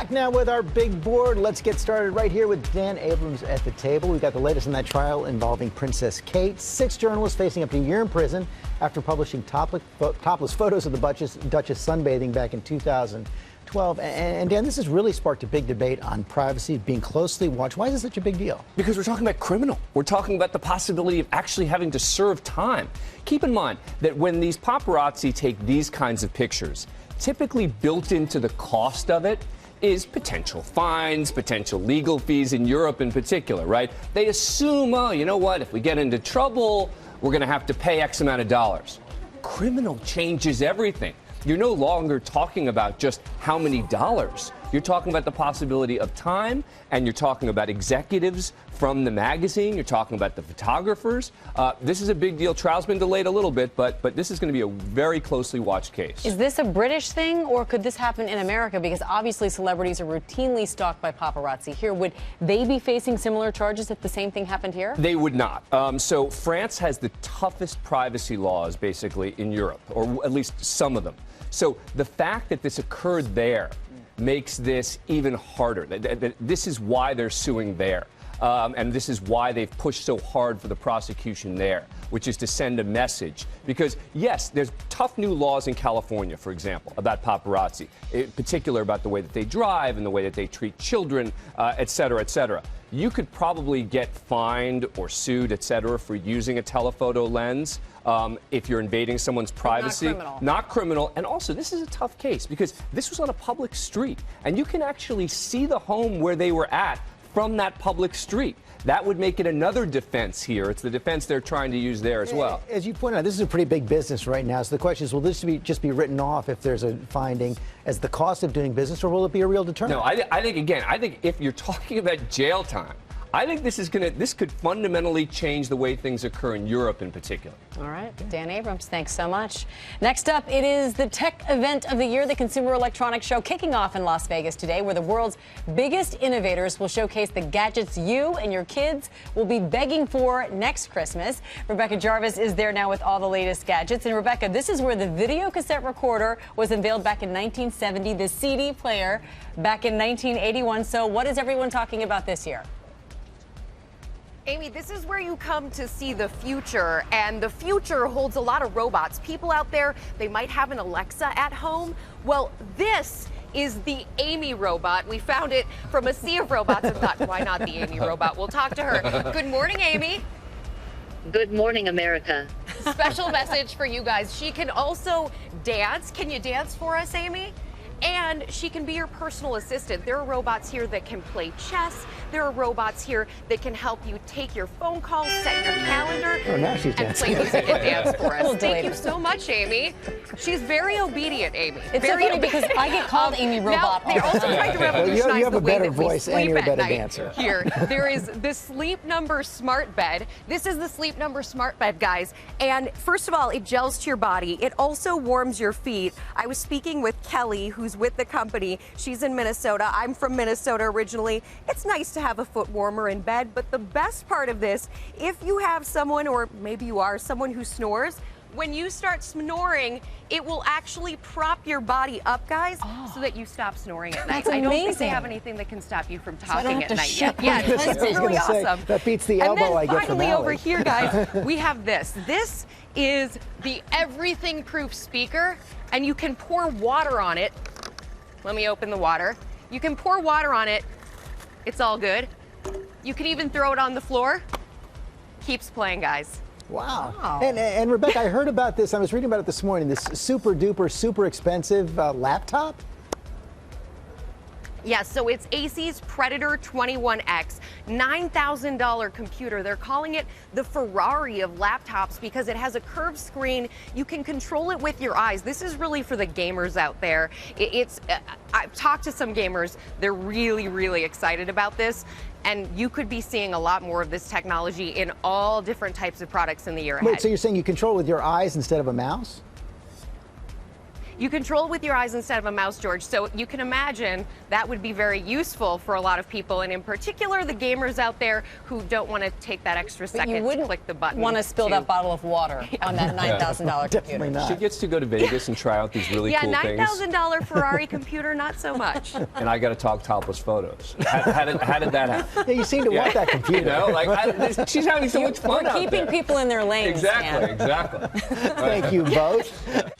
back now with our big board. Let's get started right here with Dan Abrams at the table. We've got the latest in that trial involving Princess Kate. 6 journalists facing up to a year in prison after publishing topless photos of the Duchess sunbathing back in 2012. And Dan, this has really sparked a big debate on privacy being closely watched. Why is this such a big deal? Because we're talking about criminal. We're talking about the possibility of actually having to serve time. Keep in mind that when these paparazzi take these kinds of pictures, typically built into the cost of it is potential fines, potential legal fees in Europe in particular, right? They assume, oh, you know what, if we get into trouble, we're going to have to pay X amount of dollars. Criminal changes everything. You're no longer talking about just how many dollars. You're talking about the possibility of time, and you're talking about executives from the magazine. You're talking about the photographers. This is a big deal. Trial's been delayed a little bit, but this is going to be a very closely watched case. Is this a British thing, or could this happen in America? Because obviously celebrities are routinely stalked by paparazzi here. Would they be facing similar charges if the same thing happened here? They would not. So France has the toughest privacy laws, basically, in Europe, or at least some of them. So the fact that this occurred there makes this even harder. This is why they're suing there. And this is why they've pushed so hard for the prosecution there, which is to send a message. Because, yes, there's tough new laws in California, for example, about paparazzi, in particular about the way that they drive and the way that they treat children, et cetera, et cetera. You could probably get fined or sued, et cetera, for using a telephoto lens if you're invading someone's privacy. Not criminal. Not criminal. And also, this is a tough case because this was on a public street, and you can actually see the home where they were at from that public street. That would make it another defense here. It's the defense they're trying to use there as well. As you pointed out, this is a pretty big business right now. So the question is, will this just be written off if there's a finding as the cost of doing business, or will it be a real deterrent? No, I think if you're talking about jail time, I think this could fundamentally change the way things occur in Europe in particular. All right. Dan Abrams, thanks so much. Next up, it is the tech event of the year, the Consumer Electronics Show, kicking off in Las Vegas today, where the world's biggest innovators will showcase the gadgets you and your kids will be begging for next Christmas. Rebecca Jarvis is there now with all the latest gadgets. And Rebecca, this is where the video cassette recorder was unveiled back in 1970, the CD player back in 1981. So what is everyone talking about this year? Amy, this is where you come to see the future, and the future holds a lot of robots. People out there, they might have an Alexa at home. Well, this is the Amy robot. We found it from a sea of robots and thought, why not the Amy robot? We'll talk to her. Good morning, Amy. Good morning, America. Special message for you guys. She can also dance. Can you dance for us, Amy? And she can be your personal assistant. There are robots here that can play chess. There are robots here that can help you take your phone calls, set your calendar, now she's and play music and dance for us. Thank you so much, Amy. She's very obedient, Amy. It's very so funny because I get called Amy Robot. Now, they're also trying to revolutionize you have the a way better that we voice and sleep you're a at better night dancer. here. There is the Sleep Number Smart Bed. This is the Sleep Number Smart Bed, guys. And first of all, it gels to your body. It also warms your feet. I was speaking with Kelly, who's with the company. She's in Minnesota. I'm from Minnesota originally. It's nice to have a foot warmer in bed, but the best part of this, if you have someone, or maybe you are someone who snores, when you start snoring, it will actually prop your body up, guys, so that you stop snoring at night. That's I don't think amazing. they have anything that can stop you from I don't talking have at to night shut yet. Yeah, my it's husband. really I was gonna say, awesome. that beats the elbow I get from finally, over Allie. here, guys, we have this. This is the everything-proof speaker, and you can pour water on it. Let me open the water. You can pour water on it. It's all good. You can even throw it on the floor. Keeps playing, guys. Wow. And Rebecca, I heard about this. I was reading about it this morning. This super duper, super expensive laptop. Yeah, so it's AC's Predator 21X, $9,000 computer. They're calling it the Ferrari of laptops because it has a curved screen. You can control it with your eyes. This is really for the gamers out there. I've talked to some gamers. They're really, really excited about this. And you could be seeing a lot more of this technology in all different types of products in the year ahead. Wait, so you're saying you control it with your eyes instead of a mouse? You control with your eyes instead of a mouse, George. So you can imagine that would be very useful for a lot of people, and in particular the gamers out there who don't want to take that extra second to click the button. Want to spill that bottle of water on that $9,000 computer. not. She gets to go to Vegas and try out these really cool things. Yeah, $9,000 Ferrari computer, not so much. And I got to talk topless photos. How did that happen? Yeah, you seem to want that computer. You know, like she's having so much fun out Keeping there. people in their lanes. Exactly, Stan. exactly. Thank you both.